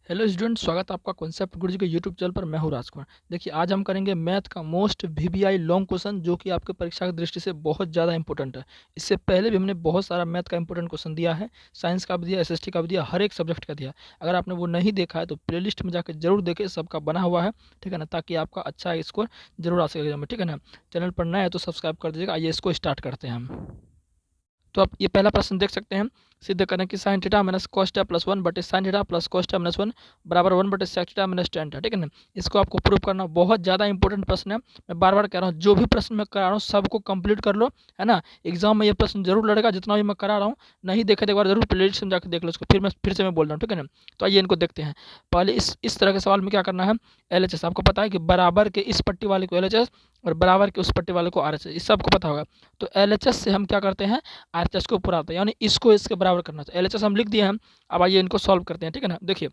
Hello student, स्वागत है आपका कॉन्सेप्ट गुरुजी के यूट्यूब चैनल पर। मैं हूं राजकुमार। देखिए, आज हम करेंगे मैथ का मोस्ट वीबीआई लॉन्ग क्वेश्चन, जो कि आपके परीक्षा की दृष्टि से बहुत ज़्यादा इंपॉर्टेंट है। इससे पहले भी हमने बहुत सारा मैथ का इंपॉर्टेंट क्वेश्चन दिया है, साइंस का भी दिया, एसएसटी का भी दिया, हर एक सब्जेक्ट का दिया। अगर आपने वो नहीं देखा है तो प्लेलिस्ट में जाकर जरूर देखें, सबका बना हुआ है, ठीक है ना, ताकि आपका अच्छा स्कोर जरूर आ सके एग्जाम में, ठीक है ना। चैनल पर नया है तो सब्सक्राइब कर दीजिएगा। आइए इसको स्टार्ट करते हैं हम। तो आप ये पहला प्रश्न देख सकते हैं। सिद्ध करें कि sine theta minus cos theta plus 1 बटे sine theta plus cos theta minus 1 बराबर 1 बटे sec theta minus tan theta, ठीक है ना। इसको आपको प्रूव करना बहुत ज़्यादा इंपॉर्टेंट प्रश्न है। मैं बार बार कह रहा हूँ, जो भी प्रश्न मैं करा रहा हूँ सबको कंप्लीट कर लो, है ना। एग्जाम में ये प्रश्न जरूर लड़ेगा, जितना भी मैं करा रहा हूँ। नहीं देखे तो एक बार जरूर प्लेलिस्ट में जाकर देख लो इसको। फिर से मैं बोल रहा हूँ, ठीक है ना। तो आइए इनको देखते हैं। पहले इस तरह के सवाल में क्या करना है। LHS आपको पता है कि बराबर के इस पट्टी वाले को LHS और बराबर के उस पट्टी वाले को RHS, इस सबको पता होगा। तो LHS से हम क्या करते हैं, RHS को पूरा होता है, यानी इसको इसके बराबर करना। तो LHS हम लिख दिए हैं। अब आइए इनको सॉल्व करते हैं, ठीक है ना। देखिए,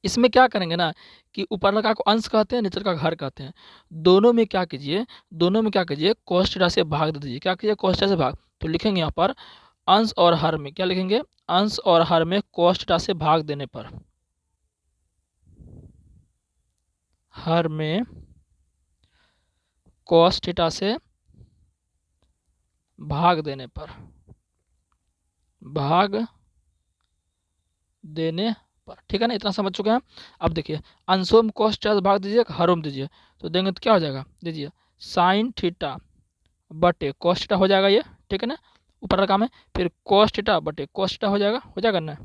इसमें क्या करेंगे ना कि ऊपर लगा को अंश कहते हैं, नीचे का घर कहते हैं। दोनों में क्या कीजिए, cos थीटा से भाग दे दीजिए। क्या कीजिए, cos थीटा से भाग। तो लिखेंगे यहाँ पर अंश और हर में क्या लिखेंगे, अंश और हर में cos थीटा से भाग देने पर, हर में cos थीटा से भाग देने पर, ठीक है ना। इतना समझ चुके हैं। अब देखिए, अंशों में cos थीटा से भाग दीजिए, हरों में दीजिए, तो देंगे तो क्या हो जाएगा, दीजिए साइन थीटा बटे cos थीटा हो जाएगा ये, ठीक है ना। ऊपर रखा में फिर cos थीटा बटे cos थीटा हो जाएगा ना।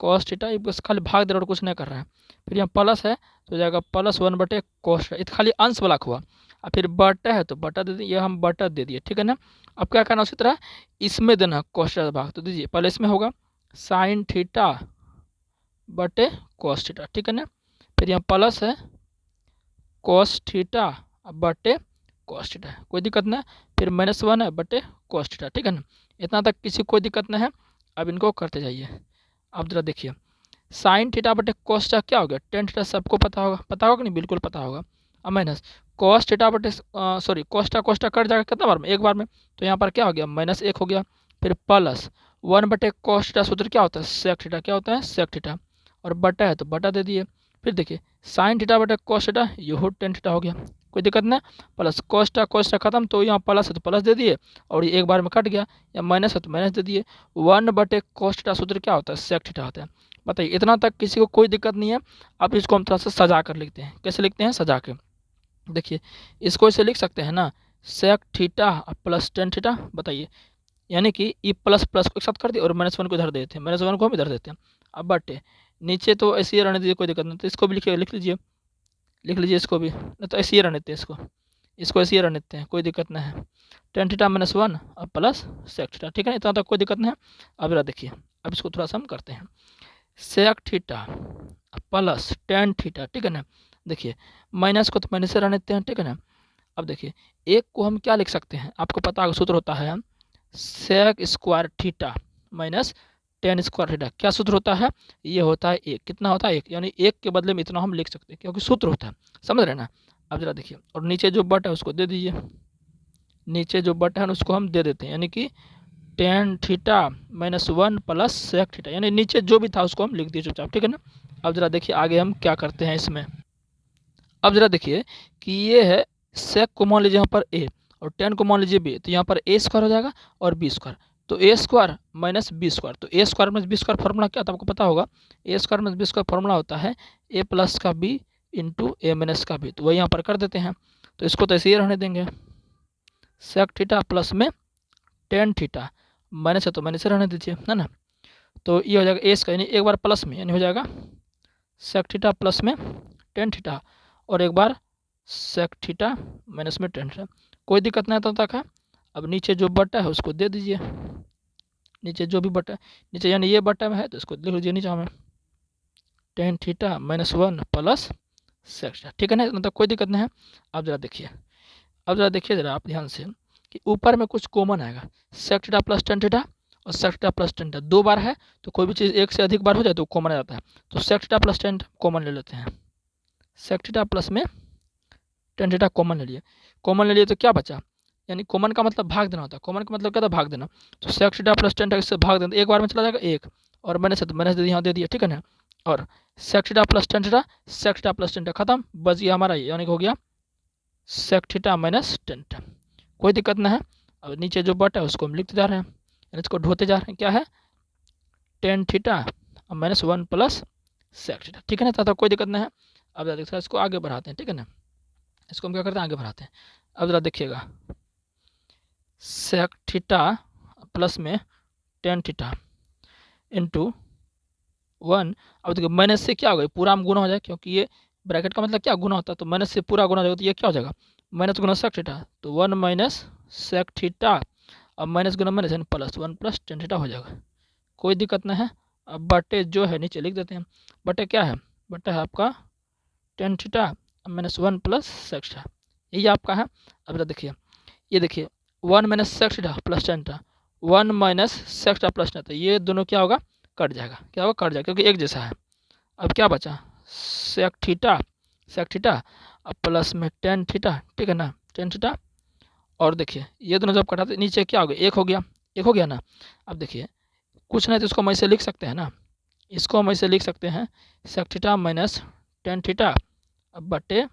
cos थीटा ये बस खाली भाग दे रहा और कुछ नहीं कर रहा है। फिर यहाँ प्लस है तो हो जाएगा प्लस 1 बटे cos थीटा, ये खाली अंश वाला हुआ। और फिर बटा है तो बटा दे दिए, ये हम बटा दे दिए, ठीक है ना। अब क्या करना, उसी तरह इसमें देना cos थीटा से भाग, तो दीजिए पहले इसमें होगा साइन थीटा बटे cos थीटा, ठीक है ना। फिर यहाँ प्लस है cos थीटा बटे cos थीटा, कोई दिक्कत ना। फिर -1 है बटे cos थीटा, ठीक है ना। इतना तक किसी कोई दिक्कत नहीं है। अब इनको करते जाइए। अब जरा देखिए, साइन थीटा बटे cos थीटा क्या हो गया, टेन थीटा, सबको पता होगा कि नहीं, बिल्कुल पता होगा। अब माइनस cos थीटा बटे cos थीटा कट जाएगा कितना बार में, एक बार में। तो यहाँ पर क्या हो गया, -1 हो गया। फिर प्लस 1 बटे cos थीटा सूत्र क्या होता है, सेक थीटा, क्या होता है, सेक थीटा। और बटा है तो बटा दे दिए। फिर देखिए साइन थीटा बटे cos थीटा, ये हो टेन थीटा हो गया, कोई दिक्कत नहीं। प्लस cos थीटा खत्म, तो यहाँ प्लस है तो प्लस दे दिए, और ये एक बार में कट गया। या माइनस है तो माइनस दे दिए। 1 बटे cos थीटा सूत्र क्या होता है, सेक थीटा होता है। बताइए, इतना तक किसी को कोई दिक्कत नहीं है। अब इसको हम थोड़ा सा सजा कर लिखते हैं। कैसे लिखते हैं, सजा के देखिए, इसको ऐसे लिख सकते हैं ना, sec theta plus tan theta. बताइए, यानी कि ई प्लस प्लस को एक साथ कर दिए और -1 को इधर देते हैं, -1 को हम इधर देते हैं। अब बटे नीचे तो ऐसे ही रहने दीजिए, कोई दिक्कत नहीं। तो इसको भी लिख लीजिए इसको भी, नहीं तो ऐसे ही रहने देते हैं इसको ऐसे ही रहने देते हैं, कोई दिक्कत नहीं है। टेन थीटा -1 और प्लस सेक थीटा, ठीक है ना, इतना तक कोई दिक्कत नहीं है। अब जरा देखिए, अब इसको थोड़ा सा हम करते हैं, sec theta plus tan theta, ठीक है ना। देखिए माइनस को तो माइनस से रहने देते हैं, ठीक है ना। अब देखिए, एक को हम क्या लिख सकते हैं, आपको पता है सूत्र होता है sec square theta minus tan square theta. क्या सूत्र होता है, ये होता है एक, कितना होता है, एक, यानी एक के बदले में इतना हम लिख सकते हैं, क्योंकि सूत्र होता है, समझ रहे ना। अब जरा देखिए, और नीचे जो बट है उसको दे दीजिए, नीचे जो बट है उसको हम दे देते हैं, यानी कि tan theta -1 plus sec theta, यानी नीचे जो भी था उसको हम लिख दिए चुपचाप, ठीक है ना। अब जरा देखिए आगे हम क्या करते हैं इसमें। अब जरा देखिए कि ये है सेक को मान लीजिए यहाँ पर a और टेन को मान लीजिए b, तो यहाँ पर a स्क्वायर हो जाएगा और b स्क्वायर, तो a square minus B square. तो a square minus B square formula क्या था, आपको पता होगा। a square minus B square formula होता है a प्लस का b इंटू ए माइनस का b। तो वही यहाँ पर कर देते हैं, तो इसको तो ऐसे ही रहने देंगे, सेक थीटा प्लस में टेन थीटा, माइनस है तो माइनस रहने दीजिए, है ना। तो ये हो जाएगा a स्क्वायर, यानी एक बार प्लस में, यानी हो जाएगा सेक थीटा प्लस में टेन थीटा, और एक बार सेक थीटा माइनस में टेन थीटा, कोई दिक्कत नहीं आता तक है। अब नीचे जो बटा है उसको दे दीजिए, नीचे जो भी बटा नीचे, यानी ये बटा में है तो इसको लिख लीजिए नीचे में tan theta -1 plus sec theta, ठीक है ना, मतलब कोई दिक्कत नहीं है। अब जरा देखिए जरा आप ध्यान से कि ऊपर में कुछ कॉमन आएगा, sec theta plus tan theta और sec theta plus tan theta दो बार है, तो कोई भी चीज़ एक से अधिक बार हो जाए तो कॉमन आ जाता है। तो sec theta plus tan common ले लेते हैं, सेक थीटा प्लस में टेन थीटा कॉमन ले लिए तो क्या बचा, यानी कॉमन का मतलब भाग देना होता है। कॉमन का मतलब क्या था, भाग देना। तो sec theta plus tan theta इससे भाग देना, एक बार में चला जाएगा एक, और माइनस है तो माइनस दे दिया, यहाँ दे दिया, ठीक है ना। और sec theta plus tan theta, sec theta plus tan theta खत्म, बच गया हमारा ये, यानी कि हो गया sec theta minus tan theta. कोई दिक्कत ना है। अब नीचे जो बट है उसको हम लिखते जा रहे हैं, यानी इसको ढोते जा रहे हैं। क्या है? Tan theta minus one plus sec theta, ठीक है ना। तथा कोई दिक्कत ना है। अब जरा देखिए इसको आगे बढ़ाते हैं, ठीक है ना। इसको हम क्या करते हैं, आगे बढ़ाते हैं। अब जरा देखिएगा, सेक थीटा प्लस में टेन थीटा इंटू वन। अब देखिए माइनस से क्या होगा, पूरा में गुना हो जाए, क्योंकि ये ब्रैकेट का मतलब क्या गुना होता है, तो माइनस से पूरा गुना हो जाएगा, तो ये क्या हो जाएगा, माइनस गुना सेक थीटा, तो वन माइनस सेक थीटा। अब माइनस गुना माइनस यानी plus, one plus tan theta हो जाएगा। कोई दिक्कत ना है। अब बटे जो है नीचे लिख देते हैं। बटे क्या है, बटे है आपका tan theta minus one plus sec theta, यही आपका है। अब देखिए, ये देखिए one minus sec theta plus tan theta, one minus sec theta plus tan, तो ये दोनों क्या होगा, कट जाएगा। क्या होगा, कट जाएगा, क्योंकि एक जैसा है। अब क्या बचा, सेक थीटा, सेक थीटा अब प्लस में टेन थीटा, ठीक है ना, टेन थीटा। और देखिए ये दोनों जब कटाते नीचे क्या हो गया, एक हो गया, एक हो गया ना। अब देखिए कुछ नहीं तो इसको हम ऐसे लिख सकते हैं ना, इसको हम ऐसे लिख सकते हैं, sec theta minus tan theta अब बटे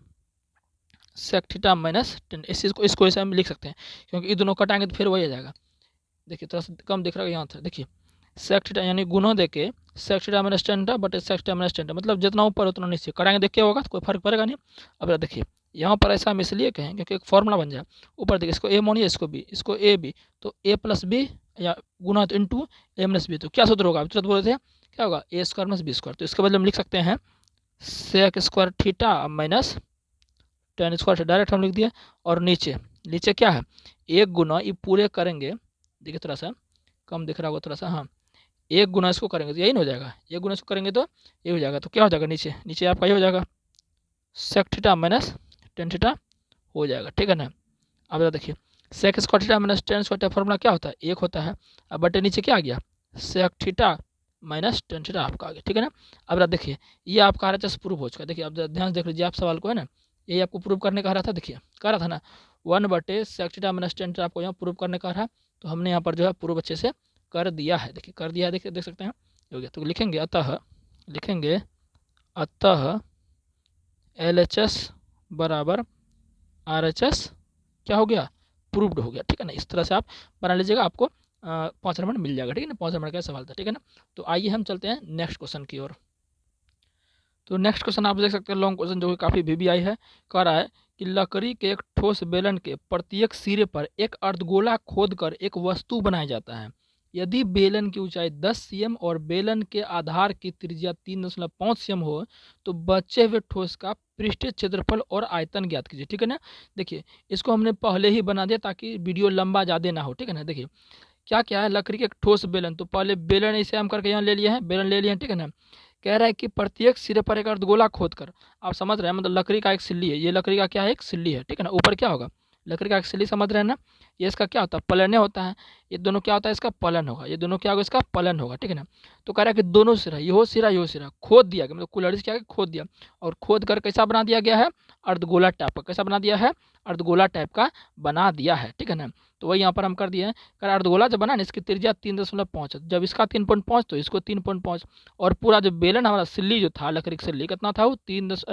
सेक थीटा माइनस टेन, इस चीज़ को, इसको ऐसे हम लिख सकते हैं, क्योंकि ये दोनों कटाएंगे तो फिर वही आ जाएगा। देखिए थोड़ा सा कम दिख रहा है यहाँ से, देखिए सेक थीटा यानी गुना दे के sec theta minus tan theta बटे sec theta minus tan theta, मतलब जितना ऊपर उतना नीचे कटाएंगे, देखिए होगा तो कोई फर्क पड़ेगा नहीं। अब देखिए यहाँ पर ऐसा हम इसलिए कहें क्योंकि एक फॉर्मूला बन जाए, ऊपर देखिए इसको ए मानिए, इसको बी, इसको ए बी, तो ए प्लस बी या गुना तो इंटू ए माइनस बी, तो क्या सूत्र होगा, तुरंत बोल रहे थे क्या होगा, A square minus B square. तो इसके बदले हम लिख सकते हैं sec square theta minus tan square से डायरेक्ट हम लिख दिए। और नीचे, नीचे क्या है, एक गुना ये पूरे करेंगे, देखिए थोड़ा सा कम दिख रहा होगा थोड़ा सा, हाँ एक गुना इसको करेंगे तो यही ना हो जाएगा, एक गुना इसको करेंगे तो ये हो जाएगा। तो क्या हो जाएगा, नीचे नीचे आपका ये हो जाएगा sec theta minus tan theta हो जाएगा, ठीक है ना। अब जरा देखिए sec square theta minus tan square theta formula क्या होता है, एक होता है। अब बटे नीचे क्या आ गया, sec theta minus tan theta आपका आ गया, ठीक है ना। अब जरा देखिए ये आपका RHS प्रूव हो चुका है। देखिए अब ध्यान से देख लीजिए आप सवाल को, है ना, यही आपको प्रूव करने का रहा था। देखिए कह रहा था ना वन बटे sec theta minus tan theta आपको यहाँ प्रूव करने का रहा, तो हमने यहाँ पर जो है प्रूव अच्छे से कर दिया है। देखिए कर दिया है, देखिए देख सकते हैं हो गया। तो लिखेंगे अतः, लिखेंगे अतः LHS बराबर RHS क्या हो गया, प्रूव्ड हो गया, ठीक है ना। इस तरह से आप बना लीजिएगा, आपको 5 नंबर मिल जाएगा, ठीक है ना। 5 नंबर का सवाल था, ठीक है ना। तो आइए हम चलते हैं नेक्स्ट क्वेश्चन की ओर। तो नेक्स्ट क्वेश्चन आप देख सकते हैं लॉन्ग क्वेश्चन, जो कि काफ़ी VBI है। कह रहा है कि लकड़ी के एक ठोस बेलन के प्रत्येक सिरे पर एक अर्धगोला खोदकर एक वस्तु बनाया जाता है। यदि बेलन की ऊंचाई 10 cm और बेलन के आधार की त्रिज्या 3.5 cm हो, तो बचे हुए ठोस का पृष्ठीय क्षेत्रफल और आयतन ज्ञात कीजिए, ठीक है ना। देखिए इसको हमने पहले ही बना दिया ताकि वीडियो लंबा ज़्यादा ना हो, ठीक है ना। देखिए क्या क्या है, लकड़ी के एक ठोस बेलन, तो पहले बेलन इसे हम करके यहाँ ले लिए हैं, बेलन ले लिए हैं, ठीक है ना। कह रहा है कि प्रत्येक सिरे पर एक अर्धगोला खोद कर, आप समझ रहे हैं, मतलब लकड़ी का एक सिल्ली है, ये लकड़ी का क्या है, एक सिल्ली है, ठीक है ना। ऊपर क्या होगा, लकड़ी का एक सिल्ली, समझ रहे हैं ना। ये इसका क्या होता है, पलने होता है। ये दोनों क्या होता है, इसका पलन होगा, ये दोनों क्या होगा, इसका पलन होगा, ठीक है ना। तो कह रहा है कि दोनों सिरा, ये हो सिरा खोद दिया गया, मतलब कुल्हड़ी से क्या है, खोद दिया, और खोद कर कैसा बना दिया गया है, अर्धगोला टाइप का। कैसा बना दिया है, अर्धगोला टाइप का बना दिया है, ठीक है ना। तो वही यहाँ पर हम कर दिए हैं। कर अर्धगोला जब बना ना, इसकी त्रिज्या 3.5, जब इसका 3.5 तो इसको 3.5, और पूरा जो बेलन हमारा सिल्ली जो था, लकड़ी की सिल्ली कितना था वो 10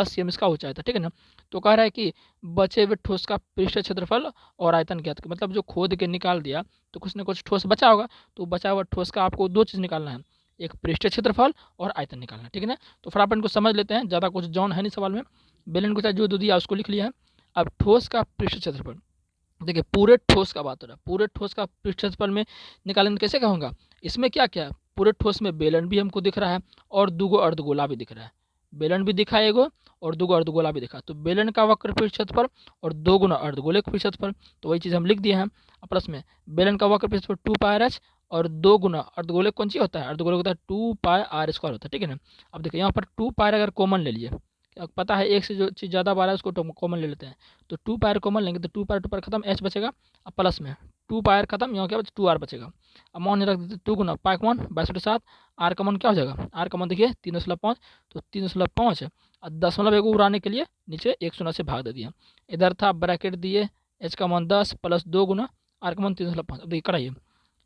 cm इसका ऊंचाई था, ठीक है ना। तो कह रहा है कि बचे हुए ठोस का पृष्ठ क्षेत्रफल और आयतन ज्ञात करें, मतलब जो खोद के निकाल दिया तो कुछ ना कुछ ठोस बचा होगा, तो बचा हुआ ठोस का आपको दो चीज़ निकालना है, एक पृष्ठ क्षेत्रफल और आयतन निकालना है, ठीक है ना। तो फटाफट इनको समझ लेते हैं, ज़्यादा कुछ जॉन है नहीं सवाल में। बेलन को जो दो दिया उसको लिख लिया है। अब ठोस का पृष्ठ क्षेत्रफल, देखिए पूरे ठोस का बात हो रहा है, पूरे ठोस का पृष्ठ क्षेत्रफल में निकालेंगे कैसे कहूँगा, इसमें क्या क्या है, पूरे ठोस में बेलन भी हमको दिख रहा है और दूगो अर्धगोला भी दिख रहा है, बेलन भी दिखा एगो और दूगो अर्धगोला भी दिखा, तो बेलन का वक्र पृष्ठ क्षेत्रफल और दो गुना अर्धगोले का पृष्ठ क्षेत्रफल, तो वही चीज़ हम लिख दिए हैं। प्लस में बेलन का वक्र पृष्ठ क्षेत्रफल 2πr/h और दो गुना अर्धगोले कौन सी होता है, अर्धगोले होता है 2πr² होता है, ठीक है ना। अब देखिए यहाँ पर 2π अगर कॉमन ले लिए, पता है एक से जो चीज़ ज़्यादा बार है उसको कॉमन ले लेते हैं, तो 2πr कॉमन लेंगे तो 2πr खत्म, h बचेगा, अब प्लस में 2πr खत्म, यहाँ क्या बचे 2r बचेगा। अब मान रख देते 2 गुना पाई कॉमन 22/7, आर कॉमन क्या हो जाएगा, आर कॉमन देखिए 3.5, तो 3.5 और दशमलव एगो उड़ाने के लिए नीचे 1 शून्य से भाग दे दिया, इधर था ब्रैकेट दिए h का मान 10 प्लस 2 गुना आर का मान 3.5। अब देखिए कराइए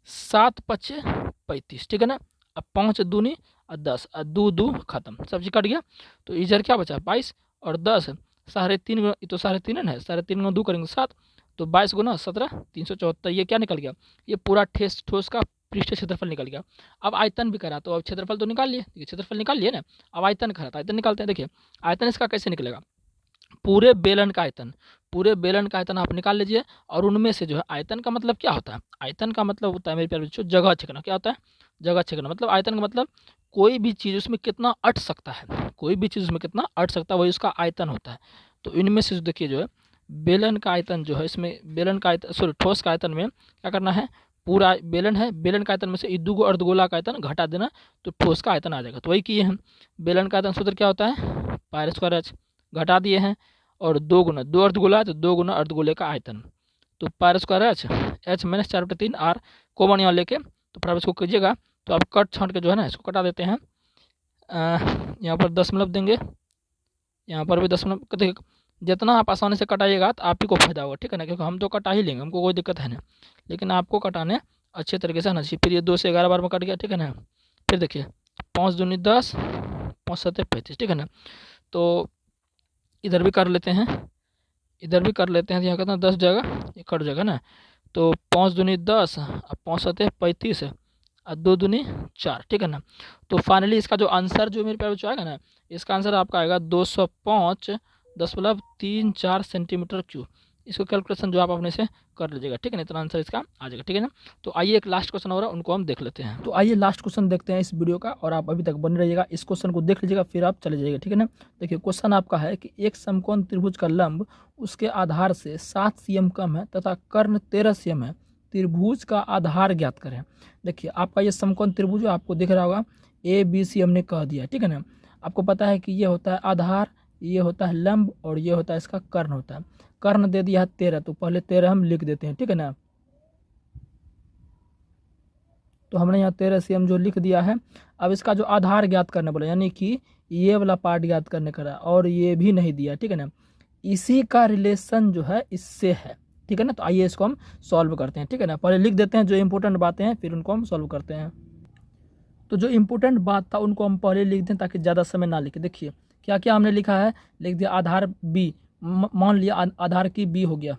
7×5 = 35, ठीक है ना। अब 5 दूनी और 10 और 2 2 खत्म, सब चीज कट गया। तो इधर क्या बचा 22 और 10 3.5 तो 3.5 है, 3.5 2 करेंगे 7, तो 22 गुना 17 374। ये क्या निकल गया, ये पूरा ठोस का पृष्ठ क्षेत्रफल निकल गया। अब आयतन भी करा, तो अब क्षेत्रफल तो निकाल लिए, क्षेत्रफल निकाल लिए ना। अब आयतन करा, तो आयतन निकालते हैं। देखिए आयतन इसका कैसे निकलेगा, पूरे बेलन का आयतन, पूरे बेलन का आयतन आप निकाल लीजिए, और उनमें से जो है आयतन का मतलब क्या होता है, आयतन का मतलब होता है मेरे प्यारे बच्चों जगह छेकना। क्या होता है, जगह छेकना। मतलब आयतन का मतलब कोई भी चीज़ उसमें कितना अट सकता है, कोई भी चीज़ उसमें कितना अट सकता है, वही उसका आयतन होता है। तो इनमें से देखिए जो है बेलन का आयतन जो है, इसमें बेलन का आयतन सॉरी ठोस का आयतन में क्या करना है, पूरा बेलन है, बेलन का आयतन में से 2 अर्धगोला का आयतन घटा देना, तो ठोस का आयतन आ जाएगा। तो वही किए हैं। बेलन का आयतन सूत्र क्या होता है, पाई स्क्वायर एच, घटा दिए हैं, और 2 गुना 2 अर्धगोला है तो 2 गुना अर्धगोले का आयतन, तो pi square H minus 4/3 R common यहाँ लेके, तो फटाफट इसको कीजिएगा। तो आप कट छांट के जो है ना इसको कटा देते हैं। यहाँ पर 10 देंगे, यहाँ पर भी 10 देखिए, जितना आप आसानी से कटाइएगा तो आप ही को फायदा होगा, ठीक है ना, क्योंकि हम तो कटा ही लेंगे, हमको कोई दिक्कत है ना, लेकिन आपको कटाने अच्छे तरीके से आना चाहिए। फिर ये 2 से 11 बार में कट गया, ठीक है ना। फिर देखिए 5 दूनी 10, 5 7 35, ठीक है ना। तो इधर भी कर लेते हैं, इधर भी कर लेते हैं, तो यहाँ कितना 10 जगह ये कट जाएगा ना। तो 5 दूनी 10 और 5 7 35 और 2 दूनी 4, ठीक है ना। तो फाइनली इसका जो आंसर जो मेरे प्यारे बच्चों आएगा ना, इसका आंसर आपका आएगा 205 10.34 सेंटीमीटर क्यूब। इसको कैलकुलेशन जो आप अपने से कर लीजिएगा, ठीक है ना, इतना आंसर इसका आ जाएगा, ठीक है ना। तो आइए एक लास्ट क्वेश्चन हो रहा है, उनको हम देख लेते हैं। तो आइए लास्ट क्वेश्चन देखते हैं इस वीडियो का, और आप अभी तक बने रहिएगा, इस क्वेश्चन को देख लीजिएगा फिर आप चले जाइएगा, ठीक है ना। देखिए क्वेश्चन आपका है कि एक समकोण त्रिभुज का लंब उसके आधार से 7 cm कम है तथा कर्ण 13 cm है, त्रिभुज का आधार ज्ञात करें। देखिए आपका ये समकोण त्रिभुज आपको दिख रहा होगा, ABC हमने कह दिया, ठीक है ना। आपको पता है कि ये होता है आधार, ये होता है लंब, और ये होता है इसका कर्ण होता है। कर्ण दे दिया है 13, तो पहले 13 हम लिख देते हैं, ठीक है ना। तो हमने यहाँ 13 cm जो लिख दिया है। अब इसका जो आधार ज्ञात करने बोला, यानी कि ये वाला पार्ट ज्ञात करने का, और ये भी नहीं दिया, ठीक है ना। इसी का रिलेशन जो है इससे है, ठीक है ना। तो आइए इसको हम सॉल्व करते हैं, ठीक है ना। पहले लिख देते हैं जो इंपॉर्टेंट बातें हैं, फिर उनको हम सॉल्व करते हैं। तो जो इंपॉर्टेंट बात था उनको हम पहले लिख दें ताकि ज़्यादा समय ना लिखे। देखिए क्या क्या हमने लिखा है, लिख दिया आधार बी, मान लिया आधार की बी हो गया।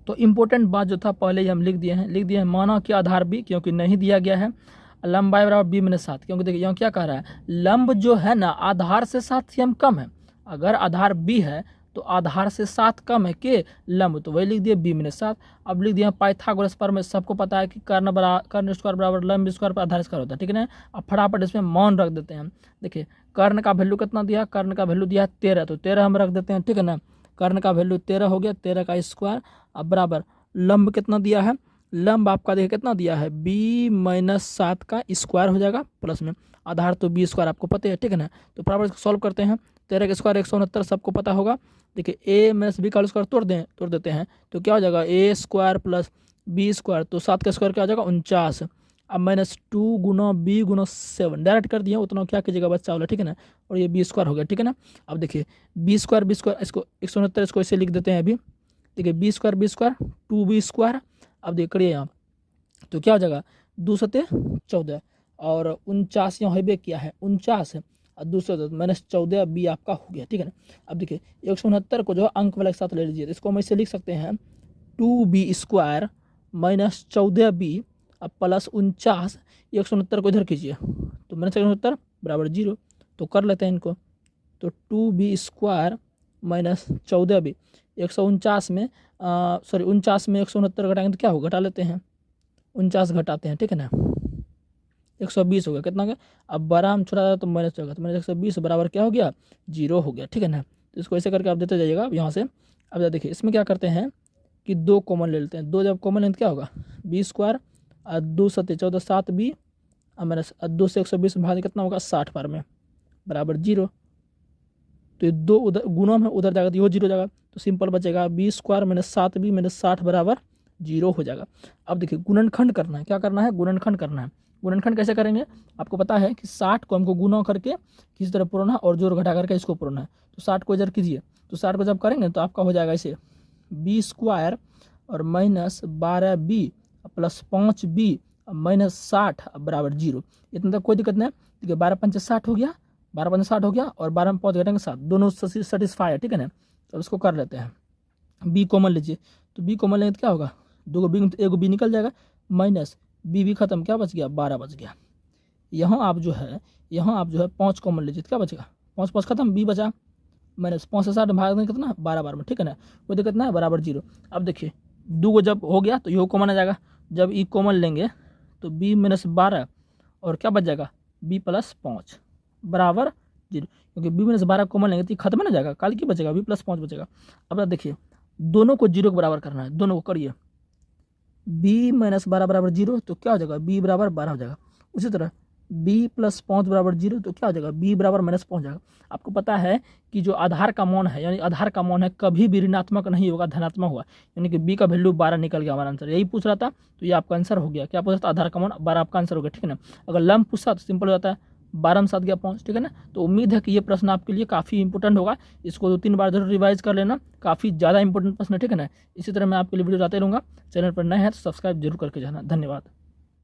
तो इम्पोर्टेंट बात जो था पहले ही हम लिख दिए हैं, माना कि आधार बी, क्योंकि नहीं दिया गया है, लंबाई बराबर बी माइनस 7, क्योंकि देखिए यहाँ क्या कह रहा है, लंब जो है ना आधार से 7 cm कम है। अगर आधार बी है तो आधार से 7 कम है के लंब, तो वही लिख दिए बी माइनस 7। अब लिख दिया पाइथागोरस पर में, सबको पता है कि कर्ण स्क्वायर बराबर लंब स्क्वायर पर आधार स्क्वायर होता है, ठीक है ना। अब फटाफट इसमें मान रख देते हैं। देखिए कर्ण का वैल्यू कितना दिया, कर्ण का वैल्यू दिया 13, तो 13 हम रख देते हैं, ठीक है ना। कर्ण का वैल्यू 13 हो गया, 13 का स्क्वायर। अब बराबर लंब कितना दिया है, लंब आपका देखिए कितना दिया है, बी माइनस 7 का स्क्वायर हो जाएगा, प्लस में आधार तो बी स्क्वायर आपको पता है, ठीक है ना। तो बराबर इसको सॉल्व करते हैं। 13 का स्क्वायर 169 सबको पता होगा। देखिए ए माइनस बी का स्क्वायर तोड़ देते हैं, तो क्या हो जाएगा ए स्क्वायर प्लस बी स्क्वायर, तो 7 का स्क्वायर क्या हो जाएगा 49। अब -2 गुना बी गुना 7 डायरेक्ट कर दिया, उतना क्या कीजिएगा बच्चा वाला, ठीक है ना। और ये बी स्क्वायर हो गया, ठीक है ना। अब देखिए बी स्क्वायर इसको 169 इसको ऐसे लिख देते हैं अभी। देखिए बी स्क्वायर 2b स्क्वायर। अब देखिए यहाँ तो क्या हो जाएगा 2 सते 14, और 49 यहाँ हैबे किया है 49 और 2 -14 बी आपका हो गया, ठीक है ना। अब देखिए 169 को जो अंक वाले के साथ ले लीजिए, इसको हम ऐसे लिख सकते हैं 2b स्क्वायर -14b अब प्लस 49, 169 को इधर कीजिए, तो -169 बराबर 0। तो कर लेते हैं इनको, तो 2b स्क्वायर -14b 149 में 49 में 169 घटाएंगे तो क्या होगा, घटा लेते हैं 49 घटाते हैं, ठीक है ना। 120 हो गया, कितना का अब बड़ा हम छोटा तो माइनस होगा, तो -120 बराबर क्या हो गया 0 हो गया, ठीक है ना। तो इसको ऐसे करके आप देते जाइएगा यहाँ से। अब देखिए इसमें क्या करते हैं कि 2 कॉमन ले लेते हैं, 2 जब कॉमन लेते क्या होगा बी स्क्वायर और 2 सत्ते 14 7b और माइनस 2 से 120 भाग कितना होगा 60 बार में बराबर 0। तो ये 2 उधर गुना में उधर जाएगा तो ये 0 जाएगा, तो सिंपल बचेगा बी स्क्वायर -7b -60 बराबर 0 हो जाएगा। अब देखिए गुणनखंड करना है, क्या करना है गुणनखंड करना है। गुणनखंड कैसे करेंगे, आपको पता है कि 60 को हमको गुना करके किसी तरह पूरना है और जोड़ घटा करके इसको पूरना है। तो 60 को इधर कीजिए, तो 60 को जब करेंगे तो आपका हो जाएगा ऐसे बी स्क्वायर और -12b प्लस 5b -60 बराबर 0। इतना तक कोई दिक्कत नहीं है। देखिए 12 पंचे 60 हो गया, 12 पंचे 60 हो गया और 12 में 5 घटेंगे 7, दोनों सेटिस्फाई है, ठीक है ना। तो इसको कर लेते हैं। बी कॉमन लीजिए, तो बी कॉमन लेंगे तो क्या होगा, दो को बी, एक बी निकल जाएगा, माइनस बी भी खत्म, क्या बच गया 12 बच गया। यहाँ आप जो है 5 कॉमन लीजिए तो क्या बचेगा, 5 5 खत्म, बी बचा, माइनस 5 से 60 भाग में कितना 12 12 में, ठीक है ना, कोई दिक्कत ना है, बराबर 0। अब देखिए दो को जब हो गया तो ये कॉमन आ जाएगा, जब ई कॉमन लेंगे तो बी -12 और क्या बच जाएगा बी +5 बराबर 0, क्योंकि बी -12 कॉमन लेंगे तो ये खत्म ना जाएगा, काल की बचेगा बी +5 बचेगा। अब देखिए दोनों को 0 के बराबर करना है, दोनों को करिए, बी -12 बराबर 0 तो क्या हो जाएगा बी बराबर 12 हो जाएगा। उसी तरह b +5 बराबर 0 तो क्या हो जाएगा b बराबर -5 हो जाएगा। आपको पता है कि जो आधार का मान है, यानी आधार का मान है कभी भी ऋणात्मक नहीं होगा, धनात्मक होगा, यानी कि b का वैल्यू 12 निकल गया। हमारा आंसर यही पूछ रहा था, तो ये आपका आंसर हो गया। क्या पूछ रहा था, आधार का मान 12 आपका आंसर हो गया, ठीक है ना। अगर लंब पूछता तो सिंपल हो जाता है, 12 में 7 गया 5, ठीक है ना। तो उम्मीद है कि ये प्रश्न आपके लिए काफ़ी इंपॉर्टेंट होगा, इसको 2-3 बार जरूर रिवाइज कर लेना, काफ़ी ज़्यादा इंपॉर्टेंट प्रश्न है, ठीक है ना। इसी तरह मैं आपके लिए वीडियो लाते रहूँगा, चैनल पर नए हैं तो सब्सक्राइब जरूर करके जाना। धन्यवाद।